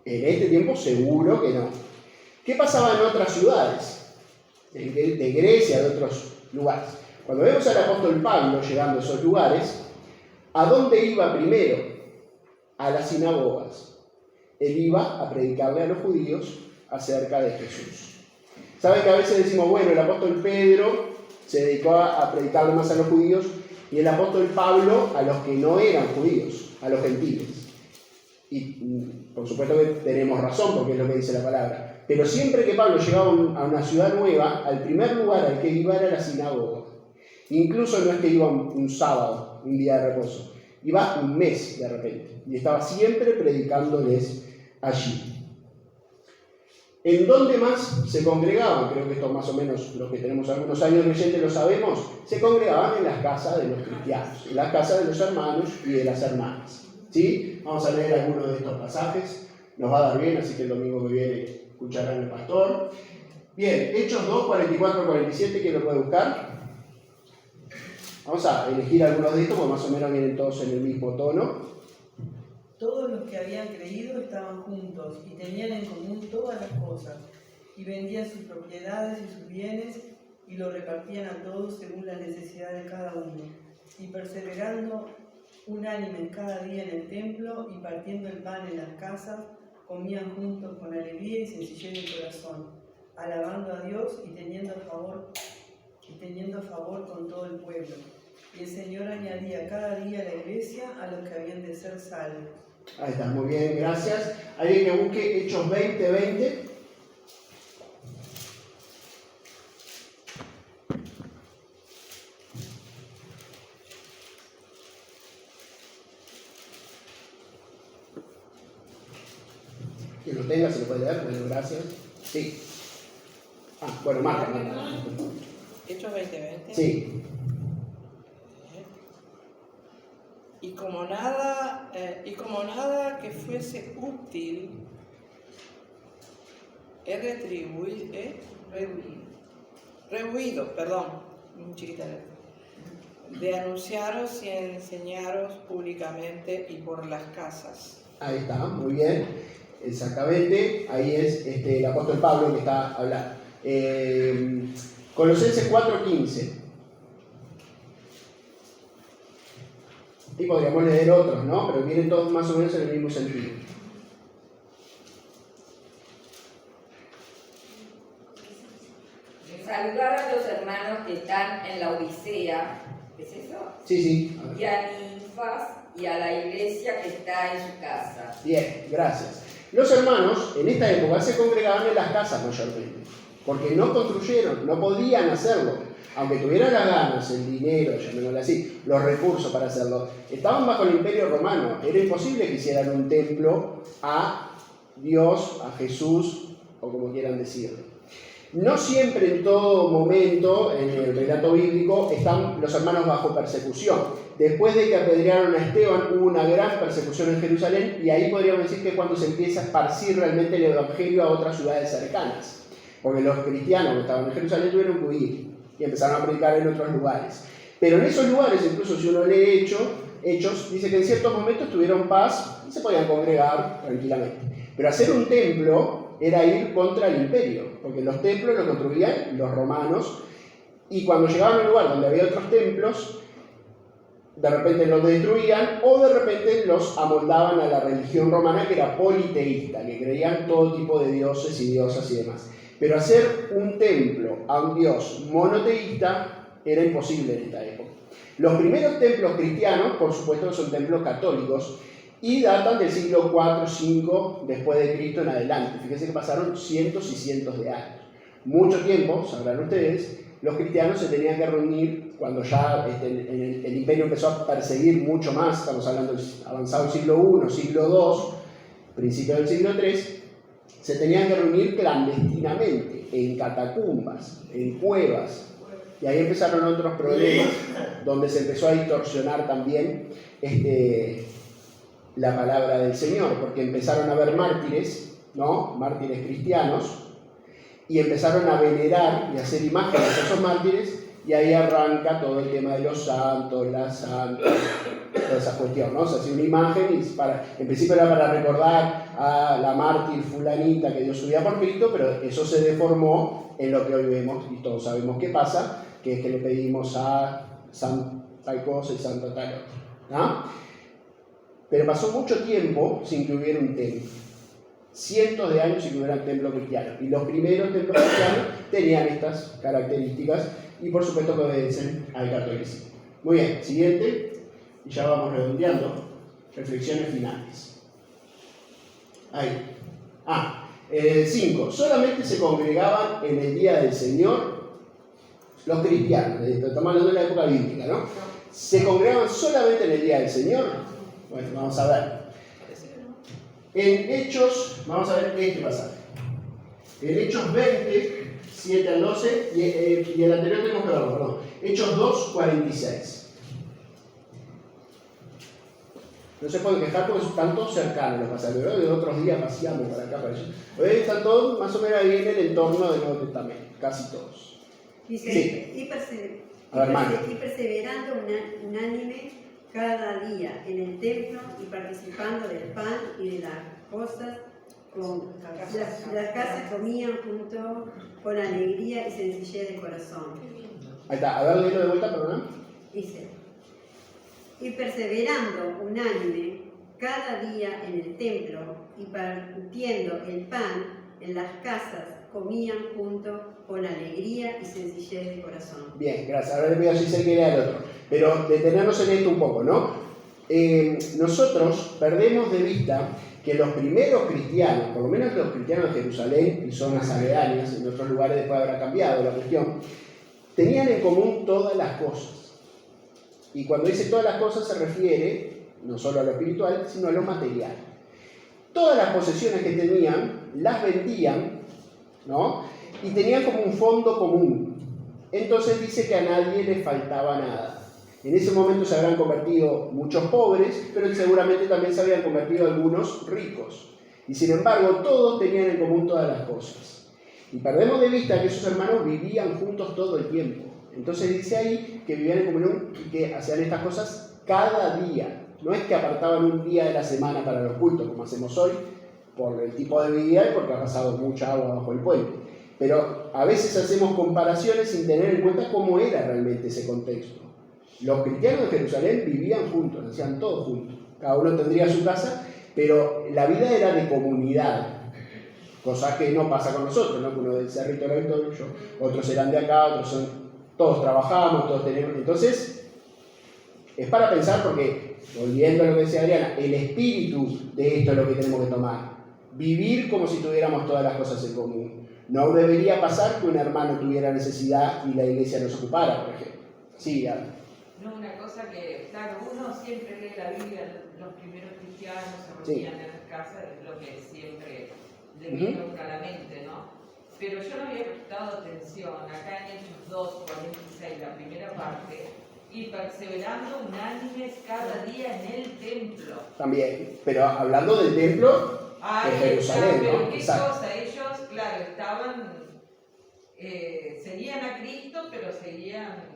En este tiempo seguro que no. ¿Qué pasaba en otras ciudades? De Grecia, de otros lugares. Cuando vemos al apóstol Pablo llegando a esos lugares, ¿a dónde iba primero? A las sinagogas. Él iba a predicarle a los judíos acerca de Jesús. ¿Saben que a veces decimos, bueno, el apóstol Pedro se dedicó a predicarle más a los judíos y el apóstol Pablo a los que no eran judíos, a los gentiles? Y por supuesto que tenemos razón porque es lo que dice la palabra. Pero siempre que Pablo llegaba a una ciudad nueva, al primer lugar al que iba era la sinagoga. Incluso no es que iba un sábado, un día de reposo, iba un mes de repente y estaba siempre predicándoles allí. ¿En dónde más se congregaban? Creo que esto más o menos los que tenemos algunos años leyendo lo sabemos. Se congregaban en las casas de los cristianos, en las casas de los hermanos y de las hermanas. ¿Sí? Vamos a leer algunos de estos pasajes. Nos va a dar bien, así que el domingo que viene escucharán el pastor. Bien, Hechos 2, 44-47, ¿quién lo puede buscar? Vamos a elegir algunos de estos, porque más o menos vienen todos en el mismo tono. Todos los que habían creído estaban juntos y tenían en común todas las cosas, y vendían sus propiedades y sus bienes y lo repartían a todos según la necesidad de cada uno, y perseverando unánime cada día en el templo y partiendo el pan en las casas, comían juntos con alegría y sencillez de corazón, alabando a Dios y teniendo favor con todo el pueblo. Y el Señor añadía cada día a la iglesia a los que habían de ser salvos. Ahí está, muy bien, gracias. Alguien que busque Hechos 20:20. Quien lo tenga se lo puede leer, bueno, gracias. Sí. Bueno, marca. Hechos 20:20. Sí. Y como nada que fuese útil, he rehuido, muy chiquita de anunciaros y enseñaros públicamente y por las casas. Ahí está, muy bien. Exactamente, ahí es el apóstol Pablo que está hablando. Colosenses 4:15. Y podríamos leer otros, ¿no? Pero vienen todos más o menos en el mismo sentido. Saludar a los hermanos que están en la Odisea, ¿es eso? Sí. Y a Ninfas y a la iglesia que está en su casa. Bien, gracias. Los hermanos en esta época se congregaban en las casas mayormente, porque no construyeron, no podían hacerlo. Aunque tuvieran las ganas, el dinero, llamémoslo así, los recursos para hacerlo, estaban bajo el Imperio Romano. Era imposible que hicieran un templo a Dios, a Jesús, o como quieran decirlo. No siempre, en todo momento, en el relato bíblico, están los hermanos bajo persecución. Después de que apedrearon a Esteban, hubo una gran persecución en Jerusalén, y ahí podríamos decir que es cuando se empieza a esparcir realmente el evangelio a otras ciudades cercanas. Porque los cristianos que estaban en Jerusalén tuvieron que huir y empezaron a predicar en otros lugares. Pero en esos lugares, incluso si uno lee Hechos, dice que en ciertos momentos tuvieron paz y se podían congregar tranquilamente. Pero hacer un templo era ir contra el imperio, porque los templos los construían los romanos, y cuando llegaban a un lugar donde había otros templos, de repente los destruían o de repente los amoldaban a la religión romana, que era politeísta, que creían todo tipo de dioses y diosas y demás. Pero hacer un templo a un dios monoteísta era imposible en esta época. Los primeros templos cristianos, por supuesto, son templos católicos y datan del siglo IV, V después de Cristo en adelante. Fíjense que pasaron cientos y cientos de años. Mucho tiempo, sabrán ustedes, los cristianos se tenían que reunir cuando ya el imperio empezó a perseguir mucho más. Estamos hablando del avanzado siglo I, siglo II, principio del siglo III. Se tenían que reunir clandestinamente, en catacumbas, en cuevas, Y ahí empezaron otros problemas, donde se empezó a distorsionar también la palabra del Señor, porque empezaron a haber mártires, ¿no? Mártires cristianos, y empezaron a venerar y a hacer imágenes a esos mártires, y ahí arranca todo el tema de los santos, las santas, toda esa cuestión, ¿no? Se hace una imagen y en principio era para recordar a la mártir fulanita que dio su vida por Cristo, pero eso se deformó en lo que hoy vemos, y todos sabemos qué pasa, que es que le pedimos a tal cosa y santa tal otra, ¿no? Pero pasó mucho tiempo sin que hubiera un templo. Cientos de años sin que hubiera un templo cristiano. Y los primeros templos cristianos tenían estas características y por supuesto que obedecen al catolicismo. Muy bien, siguiente. Y ya vamos redondeando. Reflexiones finales. Ahí. 5. Solamente se congregaban en el día del Señor los cristianos. Estamos hablando de la época bíblica, ¿no? ¿Se congregaban solamente en el día del Señor? Bueno, vamos a ver. En Hechos, vamos a ver este pasaje. En Hechos 20, 7 al 12, y el anterior tenemos que verlo, perdón. Hechos 2, 46. No se pueden quejar porque están todos cercanos los pasajes, ¿verdad? De otros días paseamos para acá, para allá. Hoy están todos más o menos ahí en el entorno del Nuevo Testamento, casi todos. Dice, Sí. y perseverando unánime cada día en el templo y participando del pan y de las cosas, las casas comían junto con alegría y sencillez de corazón. Ahí está, a ver, léelo de vuelta, perdón. Dice, y perseverando unánime cada día en el templo y partiendo el pan en las casas comían junto con alegría y sencillez de corazón. Bien, gracias. Ahora le voy a decir que lea el otro. Pero detenernos en esto un poco, ¿no? Nosotros perdemos de vista que los primeros cristianos, por lo menos los cristianos de Jerusalén y zonas aledañas, en otros lugares después habrá cambiado la cuestión, tenían en común todas las cosas. Y cuando dice todas las cosas se refiere no solo a lo espiritual, sino a lo material. Todas las posesiones que tenían las vendían, ¿no? Y tenían como un fondo común. Entonces dice que a nadie le faltaba nada. En ese momento se habrán convertido muchos pobres, pero seguramente también se habían convertido algunos ricos. Y sin embargo, todos tenían en común todas las cosas. Y perdemos de vista que esos hermanos vivían juntos todo el tiempo. Entonces dice ahí que vivían en comunión y que hacían estas cosas cada día. No es que apartaban un día de la semana para los cultos, como hacemos hoy, por el tipo de vida y porque ha pasado mucha agua bajo el puente. Pero a veces hacemos comparaciones sin tener en cuenta cómo era realmente ese contexto. Los cristianos de Jerusalén vivían juntos, hacían todo juntos. Cada uno tendría su casa, pero la vida era de comunidad. Cosa que no pasa con nosotros, ¿no? Uno del Cerrito de la Victoria, otros eran de acá, otros son... Todos trabajamos, todos tenemos... Entonces, es para pensar porque, volviendo a lo que decía Adriana, el espíritu de esto es lo que tenemos que tomar. Vivir como si tuviéramos todas las cosas en común. No debería pasar que un hermano tuviera necesidad y la iglesia nos ocupara, por ejemplo. Sí, Ana. No, una cosa que, claro, uno siempre lee la Biblia, los primeros cristianos se reunían en las casas, es lo que siempre le viene a la mente, ¿no? Pero yo no había prestado atención, acá en Hechos 2, 46, la primera parte, y perseverando unánimes cada día en el templo. También, pero hablando del templo de Jerusalén, pero ¿no? qué Exacto. cosa, ellos, claro, seguían a Cristo, pero seguían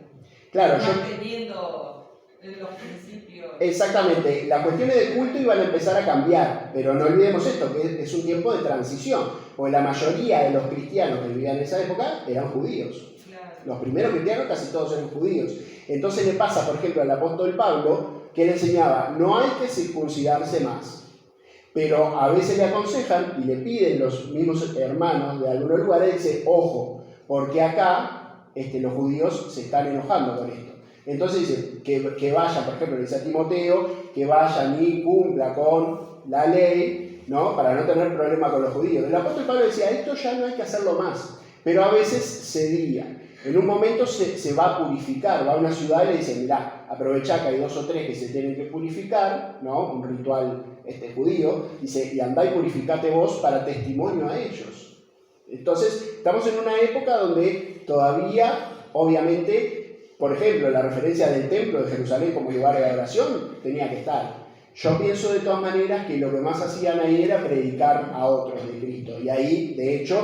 manteniendo los principios. Exactamente, las cuestiones de culto iban a empezar a cambiar, pero no olvidemos esto, que es un tiempo de transición, porque la mayoría de los cristianos que vivían en esa época eran judíos. Claro. Los primeros cristianos casi todos eran judíos. Entonces le pasa, por ejemplo, al apóstol Pablo, que le enseñaba, no hay que circuncidarse más. Pero a veces le aconsejan y le piden los mismos hermanos de algunos lugares, dice, ojo, porque acá los judíos se están enojando con esto. Entonces dice que vayan, por ejemplo, le dice a Timoteo, que vayan y cumpla con la ley, ¿no? Para no tener problema con los judíos. El apóstol Pablo decía, esto ya no hay que hacerlo más, pero a veces cedía. En un momento se va a purificar, va a una ciudad y le dice, mirá, aprovechá que hay 2 o 3 que se tienen que purificar, ¿no? Un ritual judío, dice, y andá y purificate vos para testimonio a ellos. Entonces, estamos en una época donde todavía obviamente, por ejemplo, la referencia del templo de Jerusalén como lugar de adoración tenía que estar. Yo pienso de todas maneras que lo que más hacían ahí era predicar a otros de Cristo. Y ahí, de hecho,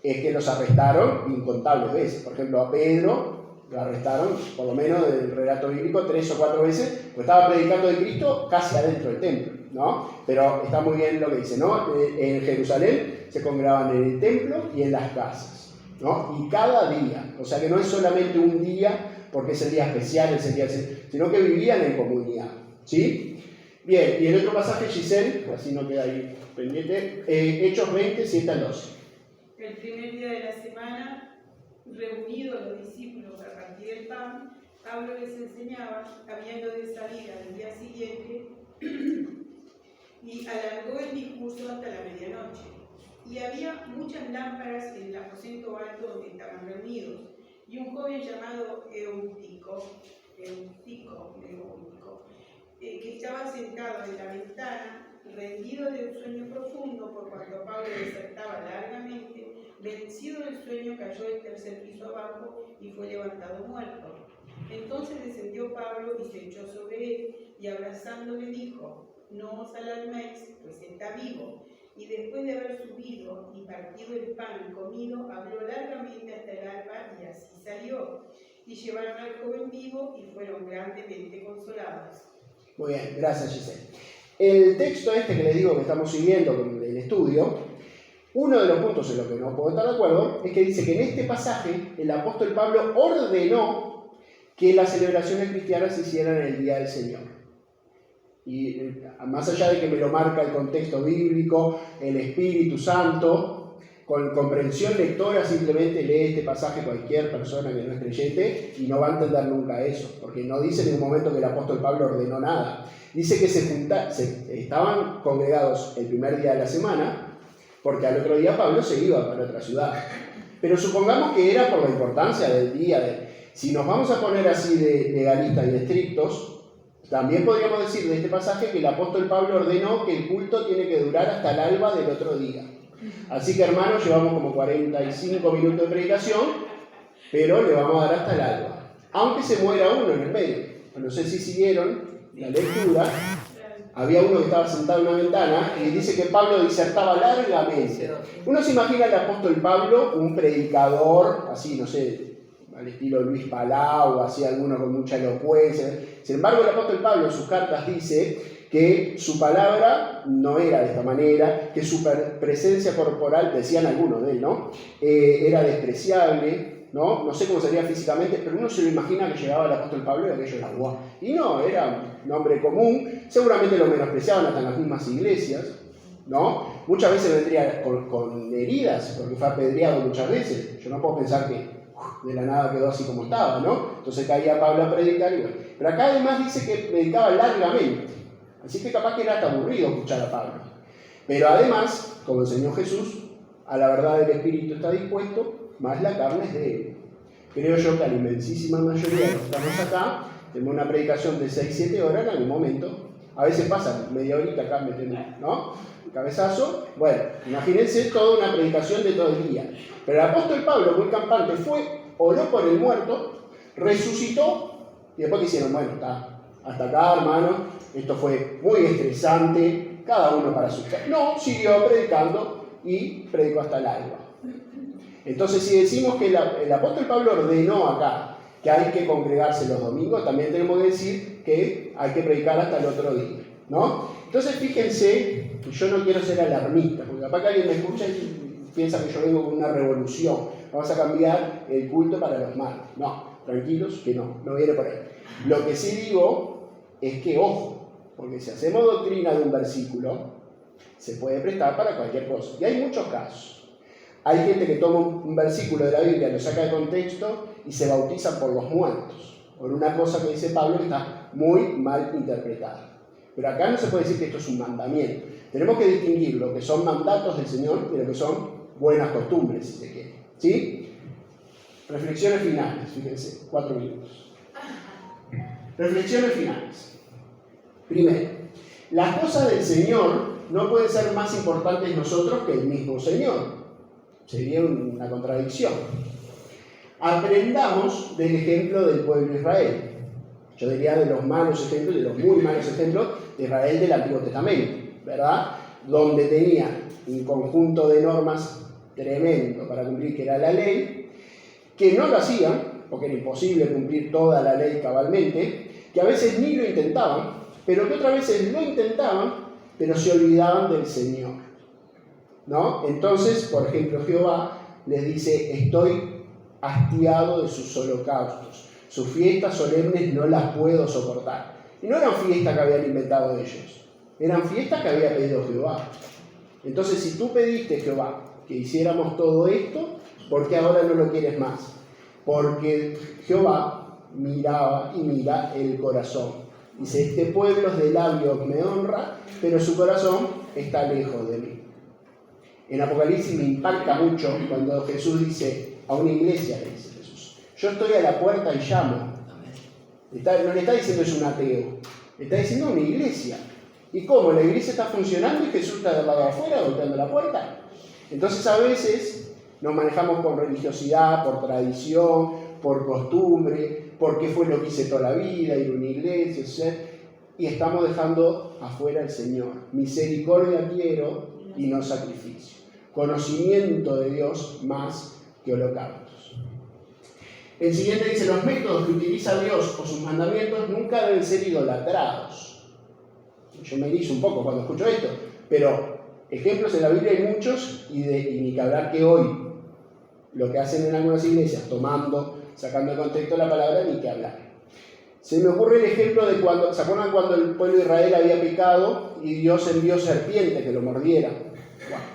es que los arrestaron incontables veces. Por ejemplo, a Pedro lo arrestaron, por lo menos del relato bíblico, 3 o 4 veces, pues estaba predicando de Cristo casi adentro del templo, ¿no? Pero está muy bien lo que dice, ¿no? En Jerusalén se congregaban en el templo y en las casas, ¿no? Y cada día, o sea que no es solamente un día, porque es el día especial, es el día, sino que vivían en comunidad, ¿sí? Bien, y el otro pasaje, Giselle, así no queda ahí pendiente, Hechos 20, 7 al 12. El primer día de la semana, reunidos los discípulos para partir el pan, Pablo les enseñaba, habiendo de salir al día siguiente, y alargó el discurso hasta la medianoche. Y había muchas lámparas en el aposento alto donde estaban reunidos, y un joven llamado Eutico, que estaba sentado en la ventana, rendido de un sueño profundo, por cuanto Pablo desertaba largamente, vencido del sueño cayó del tercer piso abajo y fue levantado muerto. Entonces descendió Pablo y se echó sobre él, y abrazándole dijo: no os alarméis, pues está vivo. Y después de haber subido y partido el pan y comido, habló largamente hasta el alba, y así salió. Y llevaron al joven vivo y fueron grandemente consolados. Muy bien, gracias Giselle. El texto este que les digo que estamos siguiendo con el estudio, uno de los puntos en los que no puedo estar de acuerdo es que dice que en este pasaje el apóstol Pablo ordenó que las celebraciones cristianas se hicieran en el Día del Señor. Y más allá de que me lo marca el contexto bíblico, el Espíritu Santo, con comprensión lectora simplemente lee este pasaje cualquier persona que no es creyente y no va a entender nunca eso, porque no dice en un momento que el apóstol Pablo ordenó nada. Dice que estaban congregados el primer día de la semana, porque al otro día Pablo se iba para otra ciudad. Pero supongamos que era por la importancia del día. Si nos vamos a poner así de legalistas y estrictos, también podríamos decir de este pasaje que el apóstol Pablo ordenó que el culto tiene que durar hasta el alba del otro día. Así que, hermanos, llevamos como 45 minutos de predicación, pero le vamos a dar hasta el alba. Aunque se muera uno en el medio. No sé si siguieron la lectura. Había uno que estaba sentado en una ventana y dice que Pablo disertaba largamente. Uno se imagina al apóstol Pablo, un predicador, así, no sé, al estilo Luis Palau, así alguno con mucha elocuencia. Sin embargo, el apóstol Pablo en sus cartas dice que su palabra no era de esta manera, que su presencia corporal, decían algunos de él, ¿no? Era despreciable, ¿no? No sé cómo sería físicamente, pero uno se lo imagina que llegaba el apóstol Pablo y aquello era guau. Y no, era un hombre común, seguramente lo menospreciaban hasta en las mismas iglesias, ¿no? Muchas veces vendría con heridas, porque fue apedreado muchas veces. Yo no puedo pensar que de la nada quedó así como estaba, ¿no? Entonces caía Pablo a predicar y bueno. Pero acá además dice que predicaba largamente. Así que capaz que era hasta aburrido escuchar a Pablo. Pero además, como enseñó Jesús, a la verdad del Espíritu está dispuesto, más la carne es débil. Creo yo que a la inmensísima mayoría de los que estamos acá, tenemos una predicación de 6-7 horas en algún momento. A veces pasa media horita acá, ¿no? Cabezazo. Bueno, imagínense toda una predicación de todo el día. Pero el apóstol Pablo, muy campante, fue, oró por el muerto, resucitó, y después que hicieron, bueno, está, hasta acá, hermano. Esto fue muy estresante, cada uno para su casa. No, siguió predicando y predicó hasta el alba. Entonces, si decimos que el apóstol Pablo ordenó acá que hay que congregarse los domingos, también tenemos que decir que hay que predicar hasta el otro día, ¿no? Entonces, fíjense que yo no quiero ser alarmista, porque capaz que alguien me escucha y piensa que yo vengo con una revolución. Vamos a cambiar el culto para los martes. No, tranquilos que no viene por ahí. Lo que sí digo es que, ojo, porque si hacemos doctrina de un versículo, se puede prestar para cualquier cosa. Y hay muchos casos. Hay gente que toma un versículo de la Biblia, lo saca de contexto y se bautiza por los muertos, por una cosa que dice Pablo que está muy mal interpretada. Pero acá no se puede decir que esto es un mandamiento. Tenemos que distinguir lo que son mandatos del Señor de lo que son buenas costumbres, si se quiere. ¿Sí? Reflexiones finales, fíjense, 4 minutos. Reflexiones finales. Primero, las cosas del Señor no pueden ser más importantes nosotros que el mismo Señor. Sería una contradicción. aprendamos del ejemplo del pueblo de Israel. Yo diría de los malos ejemplos, de los muy malos ejemplos de Israel del Antiguo Testamento, ¿verdad? Donde tenía un conjunto de normas tremendo para cumplir, que era la ley, que no lo hacían, porque era imposible cumplir toda la ley cabalmente, que a veces ni lo intentaban, pero que otras veces lo intentaban, pero se olvidaban del Señor, ¿no? Entonces, por ejemplo, Jehová les dice: estoy hastiado de sus holocaustos, sus fiestas solemnes no las puedo soportar. Y no eran fiestas que habían inventado ellos, eran fiestas que había pedido Jehová. Entonces, si tú pediste, Jehová, que hiciéramos todo esto, ¿por qué ahora no lo quieres más? Porque Jehová miraba y mira el corazón. Dice: este pueblo de labios me honra, pero su corazón está lejos de mí. En Apocalipsis me impacta mucho cuando Jesús dice a una iglesia, le dice Jesús: yo estoy a la puerta y llamo. No le está diciendo es un ateo, le está diciendo a una iglesia. ¿Y cómo? ¿La iglesia está funcionando y Jesús está del lado de afuera golpeando la puerta? Entonces a veces nos manejamos por religiosidad, por tradición, por costumbre, porque fue lo que hice toda la vida, ir a una iglesia, y estamos dejando afuera al Señor. Misericordia quiero y no sacrificio. Conocimiento de Dios más que holocaustos. El siguiente dice: los métodos que utiliza Dios o sus mandamientos nunca deben ser idolatrados. Yo me erizo un poco cuando escucho esto, pero ejemplos en la Biblia hay muchos, y ni que hablar que hoy lo que hacen en algunas iglesias, sacando de contexto la palabra, ni que hablar. Se me ocurre el ejemplo de cuando, ¿se acuerdan cuando el pueblo de Israel había pecado y Dios envió serpientes que lo mordieran? Bueno,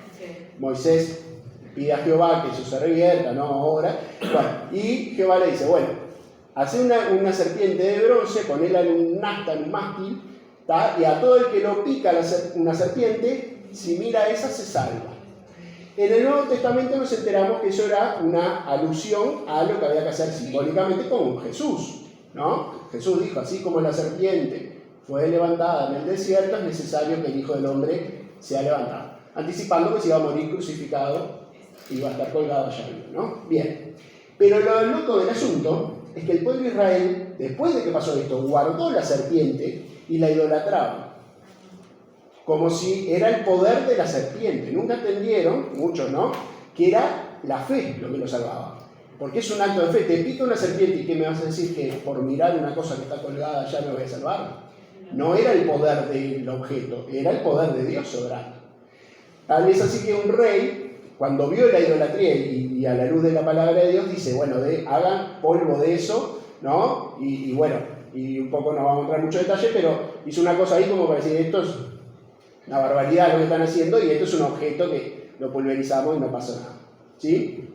Moisés pide a Jehová que eso se revierta, no ahora. Bueno, y Jehová le dice: bueno, hace una serpiente de bronce, ponela en un asta, en un mástil, ¿tá? Y a todo el que lo pica una serpiente, si mira esa, se salva. En el Nuevo Testamento nos enteramos que eso era una alusión a lo que había que hacer simbólicamente con Jesús, ¿no? Jesús dijo: así como la serpiente fue levantada en el desierto, es necesario que el Hijo del Hombre sea levantado. Anticipando que se iba a morir crucificado y iba a estar colgado allá arriba, ¿no? Bien. Pero lo loco del asunto es que el pueblo de Israel, después de que pasó esto, guardó la serpiente y la idolatraba, como si era el poder de la serpiente. Nunca entendieron, muchos no, que era la fe lo que lo salvaba. Porque es un acto de fe. Te pica una serpiente y ¿qué me vas a decir? Que por mirar una cosa que está colgada ya me voy a salvar. No era el poder del objeto, era el poder de Dios soberano. Tal vez así que un rey, cuando vio la idolatría y a la luz de la palabra de Dios, dice: bueno, hagan polvo de eso, ¿no? Y bueno, y un poco no vamos a entrar en mucho detalle, pero hizo una cosa ahí como para decir: esto es una barbaridad lo que están haciendo, y esto es un objeto que lo pulverizamos y no pasa nada, ¿sí?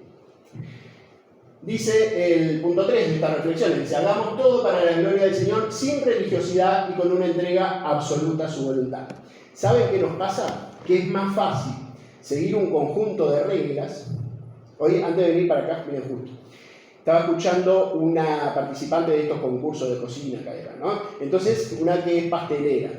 Dice el punto 3 de esta reflexión: dice: hagamos todo para la gloria del Señor, sin religiosidad y con una entrega absoluta a su voluntad. ¿Saben qué nos pasa? Que es más fácil seguir un conjunto de reglas. Hoy, antes de venir para acá, miren, justo estaba escuchando una participante de estos concursos de cocina que era, ¿no? Entonces, una que es pastelera.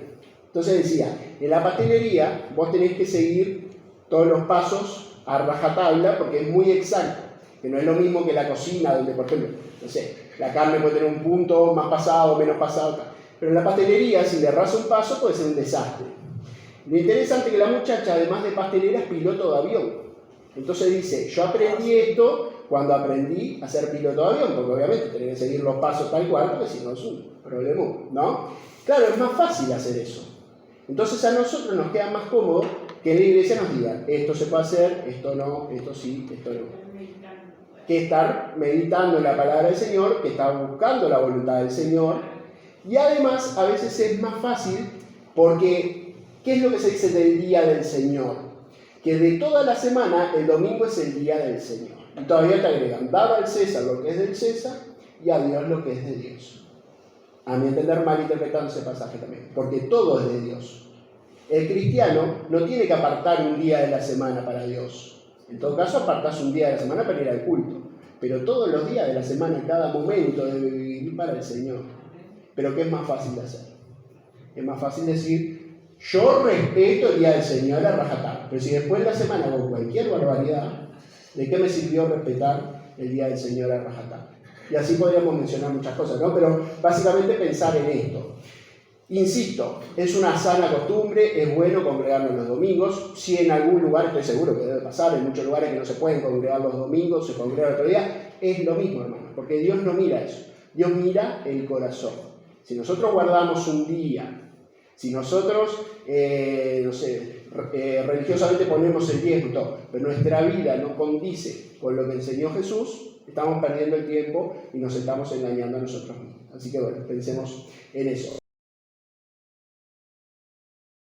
Entonces decía: en la pastelería vos tenés que seguir todos los pasos a rajatabla, porque es muy exacto, que no es lo mismo que la cocina, donde, por ejemplo, no sé, la carne puede tener un punto más pasado, menos pasado, pero en la pastelería, si le erras un paso, puede ser un desastre. Lo interesante es que la muchacha, además de pastelera, es piloto de avión. Entonces dice: yo aprendí esto cuando aprendí a ser piloto de avión, porque obviamente tenés que seguir los pasos tal cual, porque si no es un problema, ¿no? Claro, es más fácil hacer eso. Entonces a nosotros nos queda más cómodo que la iglesia nos diga: esto se puede hacer, esto no, esto sí, esto no. Que estar meditando en la palabra del Señor, que estar buscando la voluntad del Señor. Y además a veces es más fácil porque, ¿qué es lo que se dice del día del Señor? Que de toda la semana el domingo es el día del Señor. Y todavía te agregan: daba al César lo que es del César y a Dios lo que es de Dios. A mi entender, mal interpretando ese pasaje también, porque todo es de Dios. El cristiano no tiene que apartar un día de la semana para Dios. En todo caso, apartás un día de la semana para ir al culto, pero todos los días de la semana, cada momento, debe vivir para el Señor. Pero ¿qué es más fácil de hacer? Es más fácil decir: yo respeto el día del Señor a rajatabla, pero si después de la semana hago cualquier barbaridad, ¿de qué me sirvió respetar el día del Señor a rajatabla. Y así podríamos mencionar muchas cosas, ¿no? Pero básicamente pensar en esto. Insisto, es una sana costumbre, es bueno congregarnos los domingos. Si en algún lugar, estoy seguro que debe pasar, en muchos lugares que no se pueden congregar los domingos, se congrega otro día, es lo mismo, hermanos, porque Dios no mira eso. Dios mira el corazón. Si nosotros guardamos un día, si nosotros, religiosamente ponemos el diezmo, pero nuestra vida no condice con lo que enseñó Jesús, estamos perdiendo el tiempo y nos estamos engañando a nosotros mismos. Así que bueno, pensemos en eso.